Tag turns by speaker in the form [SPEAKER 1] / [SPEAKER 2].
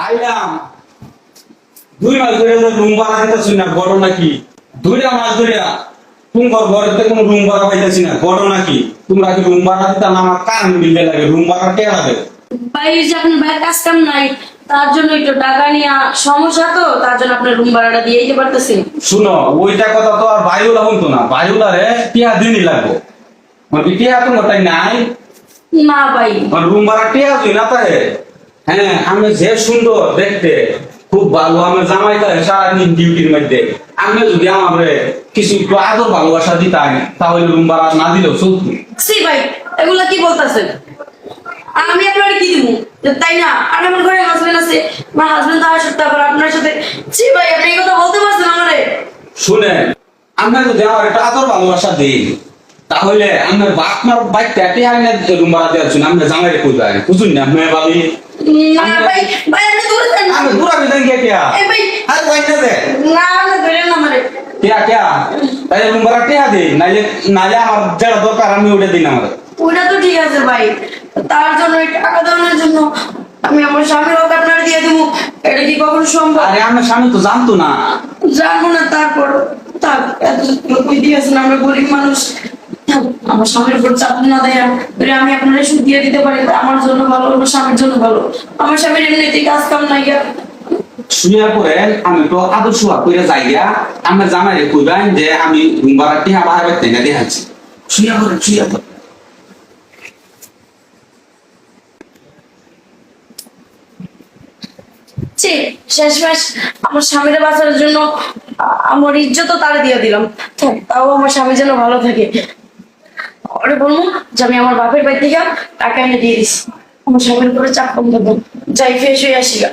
[SPEAKER 1] আইলাম 2 মাস ধরে রুম ভাড়া দিতেছি না, ঘটনা কি? 2 মাস ধরে তোমার ঘরেতে কোনো রুম ভাড়া পাইতেছি না, ঘটনা কি? তোমরা কি রুম ভাড়া দিতে না? আমার কান বিলে লাগে, রুম ভাড়া কে লাগে?
[SPEAKER 2] ভাই যে আপনার ভাইয়ের কাজ কাম নাই, তার জন্য একটু টাকা নিয়ে সমস্যা, তো তার জন্য আপনার রুম ভাড়াটা দিয়ে দিতে পারতেছি।
[SPEAKER 1] শুনো, ওইটা কথা তো আর বায়ুলা হতো না, বায়ুলারে টিয়া দিনই লাগবো। মানে টিয়া তোমার তাই নাই
[SPEAKER 2] না ভাই,
[SPEAKER 1] রুম ভাড়া টিয়া তুই না পারে। হ্যাঁ, আমি যে সুন্দর দেখতে, খুব ভালো, আমার জামাইটা সারাদিন ডিউটির মধ্যে, আমি যদি আমার কিছু একটু আদর ভালোবাসা দিতাম, তাহলে রুম ভাড়া না দিলেও চলতো।
[SPEAKER 2] সি ভাই, এগুলা কি বলতেছেন? আমি আপনার কি দিব? তাই না, আর আমার ঘরে হাজবেন্ড আছে, আমার হাজবেন্ড তার সাথে আবার আপনার সাথে। সি ভাই, আপনি এই কথা বলতে পারছেন আমারে?
[SPEAKER 1] শুনেন, আমরা যদি আমার একটা আদর ভালোবাসা দিই, তাহলে আমার বাপমার বাইকটা টিয়া এনে রুম ভাড়া দেওয়ার জন্য আমরা জামাইরে কই যায় বুঝুন না মেয়ে ভাবি।
[SPEAKER 2] না ভাই, ভাই আপনি দূরে যান।
[SPEAKER 1] আমি পুরা বিধান কে টিয়া
[SPEAKER 2] এই ভাই,
[SPEAKER 1] আর কই না দে
[SPEAKER 2] না না ধরেন না আমারে।
[SPEAKER 1] টিয়া টিয়া তাই রুম ভাড়া টিয়া দে, নাইলে নাইলে আমার যেটা দরকার আমি ওটা দিই না। আমার
[SPEAKER 2] ওইটা তো ঠিক আছে ভাই, তার জন্য এই টাকা দেওয়ার জন্য আমি আমার স্বামীর হোক আপনার দিয়ে দেবো, এটা কি কখনো সম্ভব?
[SPEAKER 1] আরে আমার স্বামী তো জানতো না।
[SPEAKER 2] জানবো না, তারপর থাক, এত কই দিয়েছেন, আমরা গরিব মানুষ। থাক, আমার স্বামীর উপর চাপ না দেয়া, যদি আমি আপনার সুদ দিয়ে দিতে পারি, আমার জন্য ভালো, আমার স্বামীর জন্য ভালো। আমার স্বামীর এমনিতেই কাজ কাম নাই গা।
[SPEAKER 1] শুনিয়া পরে আমি তো আদর সুয়া করে যাই গিয়া, আমার জামাইরে কইবেন যে আমি রুম ভাড়া টিয়া বাড়াবে তেনা দেখাচ্ছি। শুনিয়া পরে
[SPEAKER 2] শেষমেশ আমার স্বামীর বাঁচার জন্য আমার ইজ্জতও তারে দিয়ে দিলাম। থাক, তাও আমার স্বামী যেন ভালো থাকে। ওরে বলবো যে আমি আমার বাপের বাড়ি থেকে টাকা এনে দিয়ে দিছি, আমার স্বামীর উপরে চাপ কম দেবো। যাই, ফ্রেশ হয়ে আসি গা।